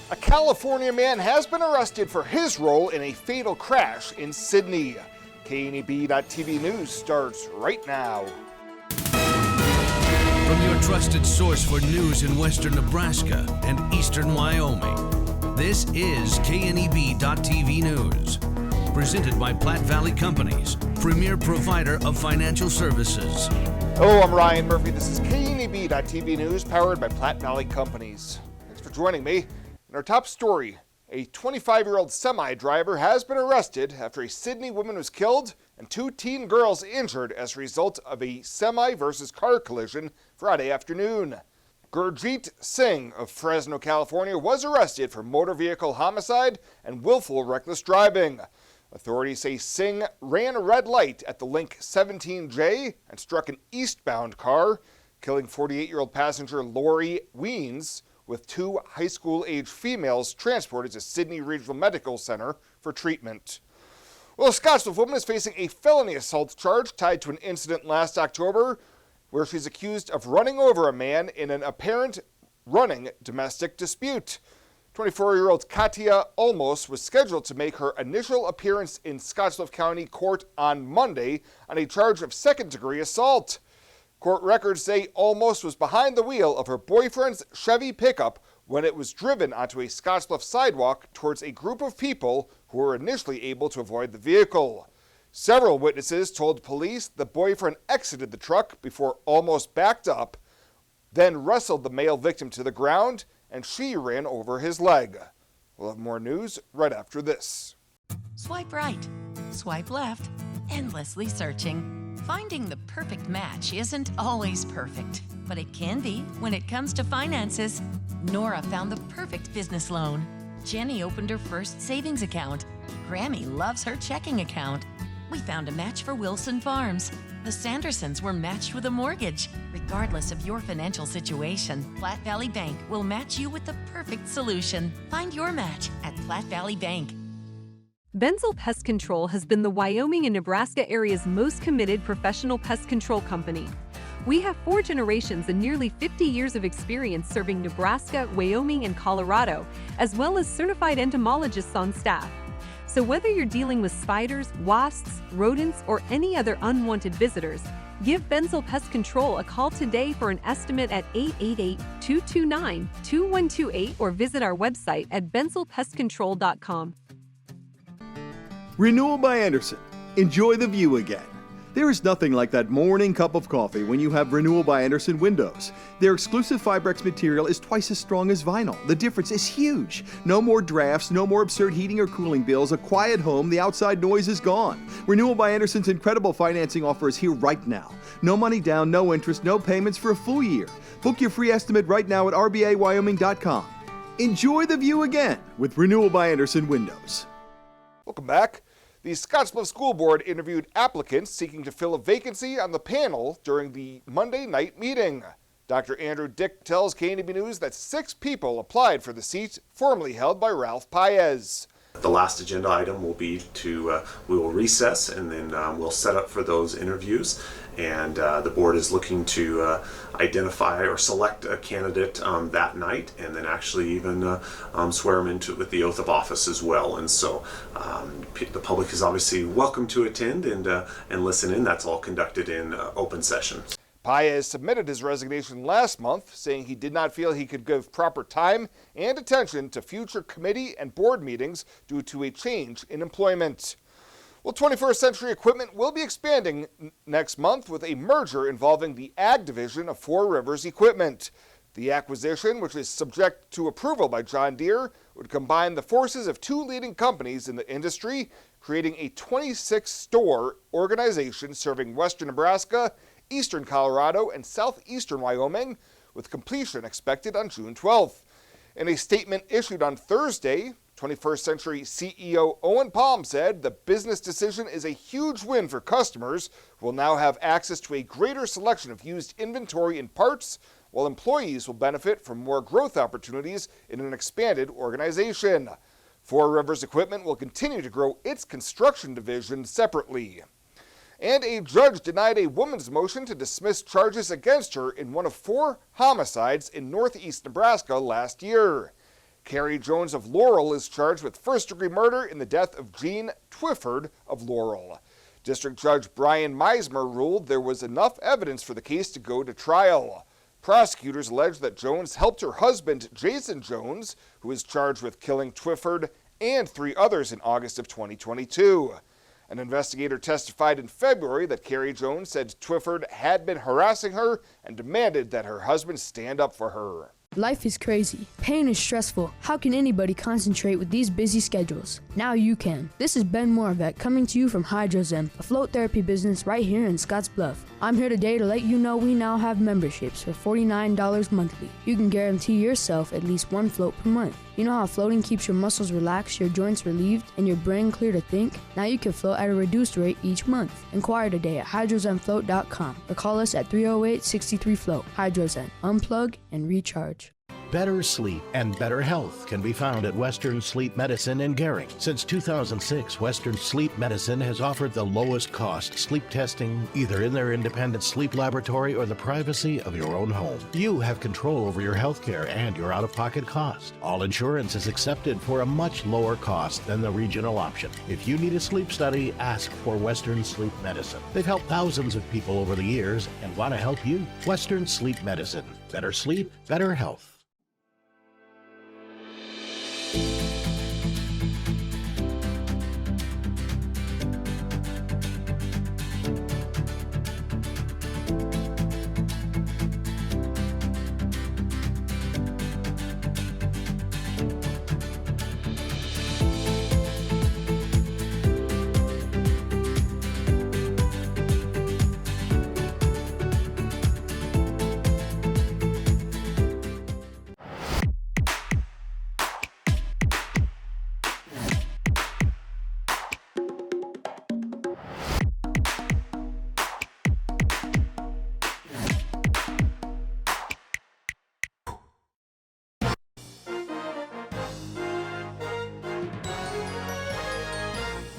A California man has been arrested for his role in a fatal crash in Sydney. KNEB.TV News starts right now. From your trusted source for news in western Nebraska and eastern Wyoming, this is KNEB.TV News. Presented by Platte Valley Companies, premier provider of financial services. Hello, I'm Ryan Murphy. This is KNEB.TV News, powered by Platte Valley Companies. Thanks for joining me. In our top story, a 25-year-old semi-driver has been arrested after a Sydney woman was killed and 2 teen girls injured as a result of a semi versus car collision Friday afternoon. Gurjeet Singh of Fresno, California, was arrested for motor vehicle homicide and willful reckless driving. Authorities say Singh ran a red light at the Link 17J and struck an eastbound car, killing 48-year-old passenger Lori Weens, with 2 high school-age females transported to Sydney Regional Medical Center for treatment. Well, a Scottsbluff woman is facing a felony assault charge tied to an incident last October where she's accused of running over a man in an apparent running domestic dispute. 24-year-old Katia Olmos was scheduled to make her initial appearance in Scottsbluff County Court on Monday on a charge of second-degree assault. Court records say Olmos was behind the wheel of her boyfriend's Chevy pickup when it was driven onto a Scottsbluff sidewalk towards a group of people who were initially able to avoid the vehicle. Several witnesses told police the boyfriend exited the truck before Olmos backed up, then wrestled the male victim to the ground, and she ran over his leg. We'll have more news right after this. Swipe right, swipe left, endlessly searching. Finding the perfect match isn't always perfect, but it can be when it comes to finances. Nora found the perfect business loan. Jenny opened her first savings account. Grammy loves her checking account. We found a match for Wilson Farms. The Sandersons were matched with a mortgage. Regardless of your financial situation, Platte Valley Bank will match you with the perfect solution. Find your match at Platte Valley Bank. Benzel Pest Control has been the Wyoming and Nebraska area's most committed professional pest control company. We have 4 generations and nearly 50 years of experience serving Nebraska, Wyoming, and Colorado, as well as certified entomologists on staff. So whether you're dealing with spiders, wasps, rodents, or any other unwanted visitors, give Benzel Pest Control a call today for an estimate at 888-229-2128 or visit our website at benzelpestcontrol.com. Renewal by Andersen. Enjoy the view again. There is nothing like that morning cup of coffee when you have Renewal by Andersen windows. Their exclusive Fibrex material is twice as strong as vinyl. The difference is huge. No more drafts, no more absurd heating or cooling bills, a quiet home, the outside noise is gone. Renewal by Andersen's incredible financing offer is here right now. No money down, no interest, no payments for a full year. Book your free estimate right now at rbawyoming.com. Enjoy the view again with Renewal by Andersen windows. Welcome back. The Scottsbluff School Board interviewed applicants seeking to fill a vacancy on the panel during the Monday night meeting. Dr. Andrew Dick tells KNEB News that 6 people applied for the seat formerly held by Ralph Paez. The last agenda item will be we will recess and then we'll set up for those interviews. And the board is looking to identify or select a candidate that night, and then actually even swear them into it with the oath of office as well. And so the public is obviously welcome to attend and listen in. That's all conducted in open session. Paez submitted his resignation last month, saying he did not feel he could give proper time and attention to future committee and board meetings due to a change in employment. Well, 21st Century Equipment will be expanding next month with a merger involving the Ag division of 4 Rivers Equipment. The acquisition, which is subject to approval by John Deere, would combine the forces of 2 leading companies in the industry, creating a 26-store organization serving western Nebraska, eastern Colorado, and southeastern Wyoming, with completion expected on June 12th. In a statement issued on Thursday, 21st Century CEO Owen Palm said the business decision is a huge win for customers who will now have access to a greater selection of used inventory and parts, while employees will benefit from more growth opportunities in an expanded organization. 4 Rivers Equipment will continue to grow its construction division separately. And a judge denied a woman's motion to dismiss charges against her in one of 4 homicides in northeast Nebraska last year. Carrie Jones of Laurel is charged with first-degree murder in the death of Jean Twyford of Laurel. District Judge Brian Meismer ruled there was enough evidence for the case to go to trial. Prosecutors allege that Jones helped her husband, Jason Jones, who is charged with killing Twyford and 3 others in August of 2022. An investigator testified in February that Carrie Jones said Twyford had been harassing her and demanded that her husband stand up for her. Life is crazy. Pain is stressful. How can anybody concentrate with these busy schedules? Now you can. This is Ben Moravec coming to you from Hydrozen, a float therapy business right here in Scotts Bluff. I'm here today to let you know we now have memberships for $49 monthly. You can guarantee yourself at least 1 float per month. You know how floating keeps your muscles relaxed, your joints relieved, and your brain clear to think? Now you can float at a reduced rate each month. Inquire today at hydrozenfloat.com or call us at 308-63-FLOAT. Hydrozen. Unplug and recharge. Better sleep and better health can be found at Western Sleep Medicine in Gering. Since 2006, Western Sleep Medicine has offered the lowest cost sleep testing either in their independent sleep laboratory or the privacy of your own home. You have control over your health care and your out-of-pocket cost. All insurance is accepted for a much lower cost than the regional option. If you need a sleep study, ask for Western Sleep Medicine. They've helped thousands of people over the years and want to help you. Western Sleep Medicine. Better sleep, better health.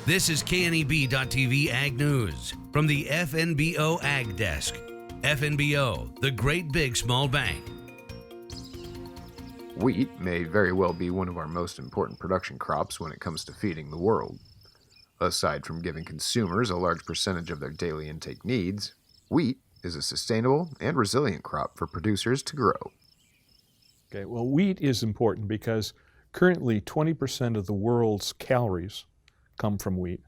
This is KNEB.TV Ag News from the FNBO Ag Desk. FNBO, the great big small bank. Wheat may very well be one of our most important production crops when it comes to feeding the world. Aside from giving consumers a large percentage of their daily intake needs, wheat is a sustainable and resilient crop for producers to grow. Okay, well, wheat is important because currently 20% of the world's calories come from wheat,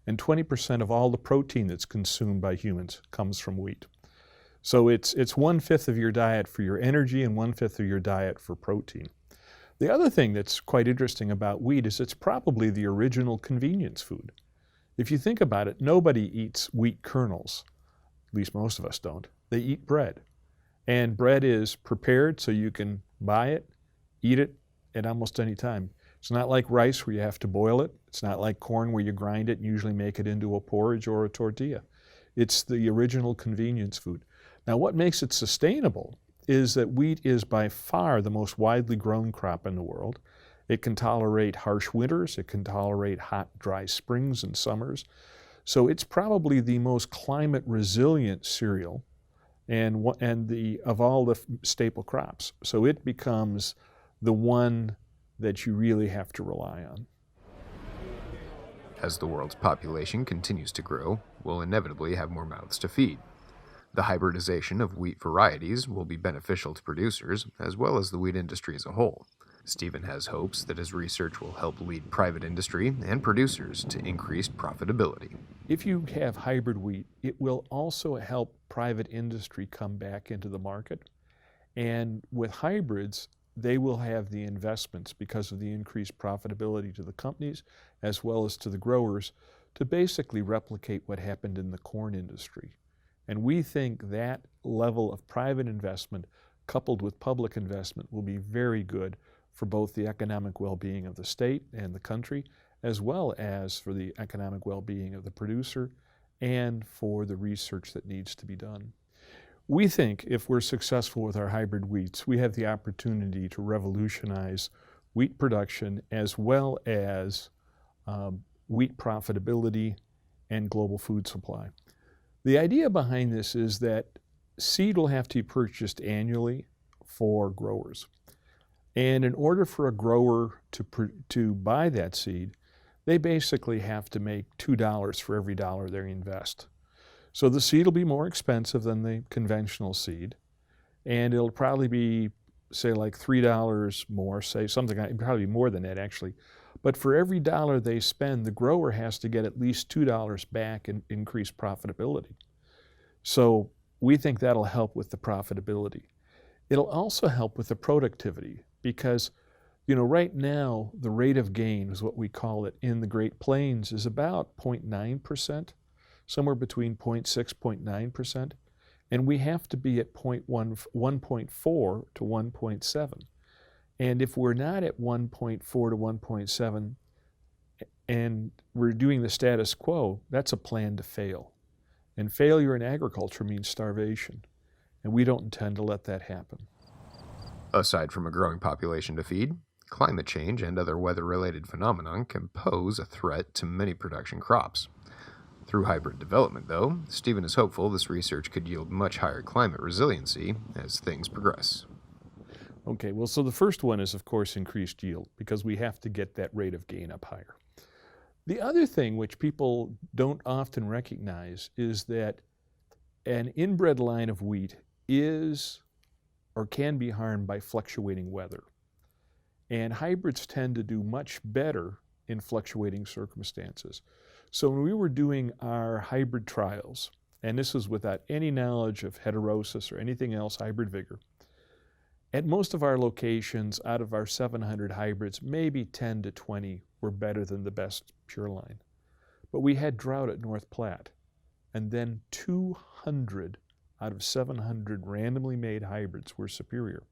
and 20% of all the protein that's consumed by humans comes from wheat. So it's 1/5 of your diet for your energy and 1/5 of your diet for protein. The other thing that's quite interesting about wheat is it's probably the original convenience food. If you think about it, nobody eats wheat kernels, at least most of us don't. They eat bread. And bread is prepared so you can buy it, eat it at almost any time. It's not like rice where you have to boil it. It's not like corn where you grind it and usually make it into a porridge or a tortilla. It's the original convenience food. Now, what makes it sustainable is that wheat is by far the most widely grown crop in the world. It can tolerate harsh winters. It can tolerate hot, dry springs and summers. So it's probably the most climate resilient cereal of all the staple crops. So it becomes the one that you really have to rely on. As the world's population continues to grow, we'll inevitably have more mouths to feed. The hybridization of wheat varieties will be beneficial to producers, as well as the wheat industry as a whole. Stephen has hopes that his research will help lead private industry and producers to increased profitability. If you have hybrid wheat, it will also help private industry come back into the market. And with hybrids, they will have the investments because of the increased profitability to the companies as well as to the growers to basically replicate what happened in the corn industry. And we think that level of private investment coupled with public investment will be very good for both the economic well-being of the state and the country, as well as for the economic well-being of the producer and for the research that needs to be done. We think if we're successful with our hybrid wheats, we have the opportunity to revolutionize wheat production as well as wheat profitability and global food supply. The idea behind this is that seed will have to be purchased annually for growers. And in order for a grower to buy that seed, they basically have to make $2 for every dollar they invest. So the seed will be more expensive than the conventional seed, and it'll probably be, say, like $3 more, say something, probably more than that actually. But for every dollar they spend, the grower has to get at least $2 back in increased profitability. So we think that'll help with the profitability. It'll also help with the productivity because, right now the rate of gain is what we call it in the Great Plains is about 0.9%, somewhere between 0.6, 0.9%. And we have to be at 1.4 to 1.7. And if we're not at 1.4 to 1.7 and we're doing the status quo, that's a plan to fail. And failure in agriculture means starvation. And we don't intend to let that happen. Aside from a growing population to feed, climate change and other weather-related phenomena can pose a threat to many production crops. Through hybrid development, though, Stephen is hopeful this research could yield much higher climate resiliency as things progress. Okay, well, so the first one is, of course, increased yield, because we have to get that rate of gain up higher. The other thing which people don't often recognize is that an inbred line of wheat is or can be harmed by fluctuating weather. And hybrids tend to do much better in fluctuating circumstances. So when we were doing our hybrid trials, and this is without any knowledge of heterosis or anything else hybrid vigor, at most of our locations, out of our 700 hybrids, maybe 10 to 20 were better than the best pure line. But we had drought at North Platte, and then 200 out of 700 randomly made hybrids were superior.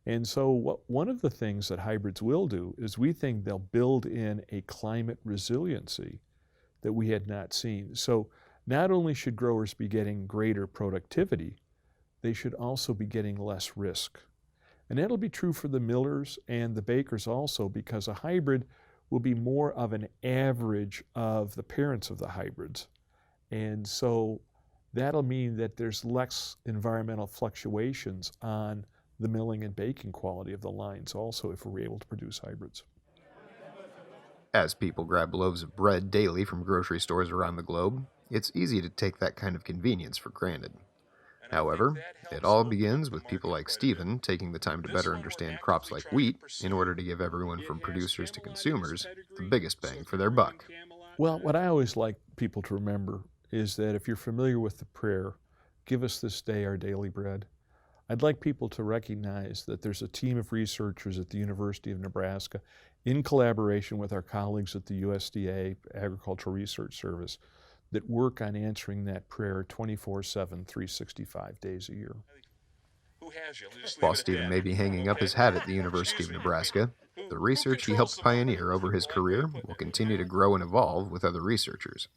And so one of the things that hybrids will do is we think they'll build in a climate resiliency that we had not seen. So not only should growers be getting greater productivity, they should also be getting less risk. And that'll be true for the millers and the bakers also, because a hybrid will be more of an average of the parents of the hybrids. And so that'll mean that there's less environmental fluctuations on the milling and baking quality of the lines also if we're able to produce hybrids. As people grab loaves of bread daily from grocery stores around the globe, it's easy to take that kind of convenience for granted. However, it all begins with people like Stephen taking the time to better understand crops like wheat in order to give everyone from producers to consumers the biggest bang for their buck. Well, what I always like people to remember is that if you're familiar with the prayer, "Give us this day our daily bread," I'd like people to recognize that there's a team of researchers at the University of Nebraska in collaboration with our colleagues at the USDA Agricultural Research Service that work on answering that prayer 24/7, 365 days a year. While Stephen may be hanging up his hat at the University of Nebraska, the research he helped pioneer over his career will continue to grow and evolve with other researchers.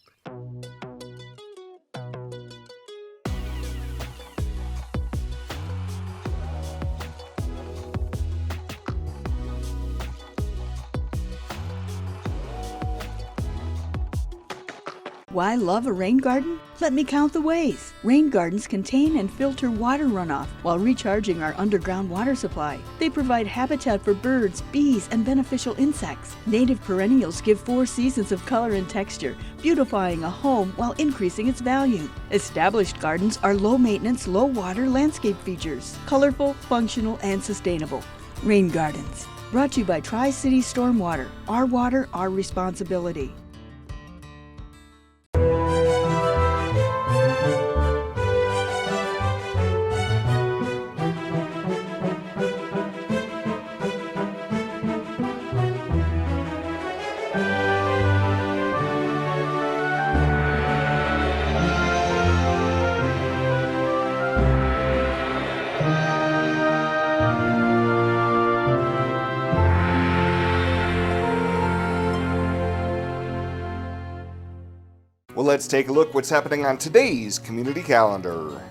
Why love a rain garden? Let me count the ways. Rain gardens contain and filter water runoff while recharging our underground water supply. They provide habitat for birds, bees, and beneficial insects. Native perennials give 4 seasons of color and texture, beautifying a home while increasing its value. Established gardens are low-maintenance, low-water landscape features, colorful, functional, and sustainable. Rain gardens. Brought to you by Tri-City Stormwater. Our water, our responsibility. Well, let's take a look what's happening on today's community calendar.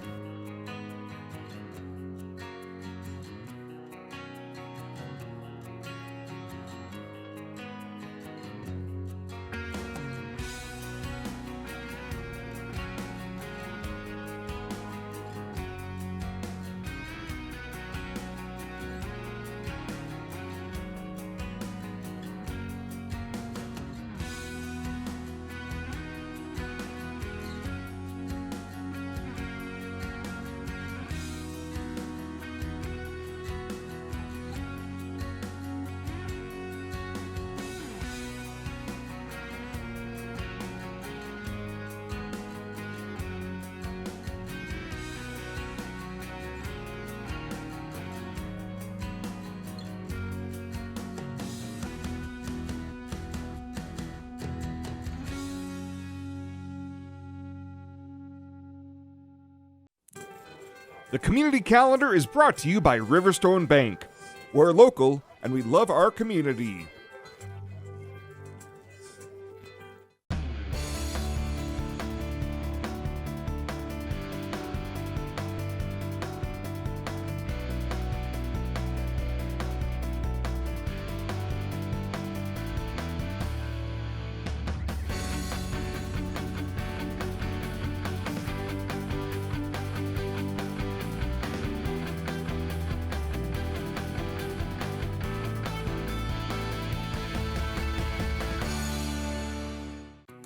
The community calendar is brought to you by Riverstone Bank. We're local and we love our community.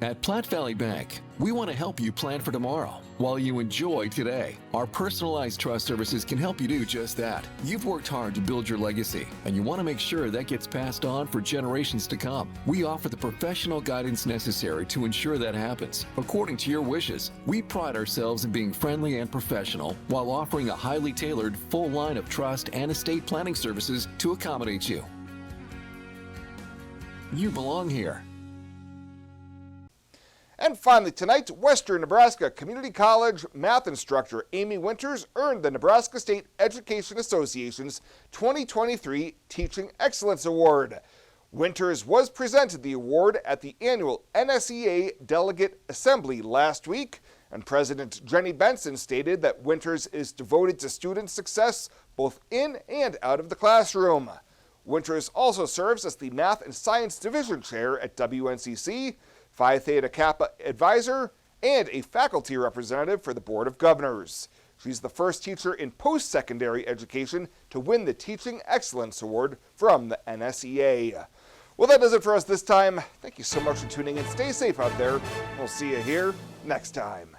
At Platte Valley Bank, we want to help you plan for tomorrow while you enjoy today. Our personalized trust services can help you do just that. You've worked hard to build your legacy, and you want to make sure that gets passed on for generations to come. We offer the professional guidance necessary to ensure that happens, according to your wishes. We pride ourselves in being friendly and professional while offering a highly tailored full line of trust and estate planning services to accommodate you. You belong here. And finally tonight, Western Nebraska Community College math instructor Amy Winters earned the Nebraska State Education Association's 2023 Teaching Excellence Award. Winters was presented the award at the annual NSEA Delegate Assembly last week, and President Jenny Benson stated that Winters is devoted to student success both in and out of the classroom. Winters also serves as the Math and Science Division Chair at WNCC, Phi Theta Kappa advisor, and a faculty representative for the Board of Governors. She's the first teacher in post-secondary education to win the Teaching Excellence Award from the NSEA. Well, that does it for us this time. Thank you so much for tuning in. Stay safe out there. We'll see you here next time.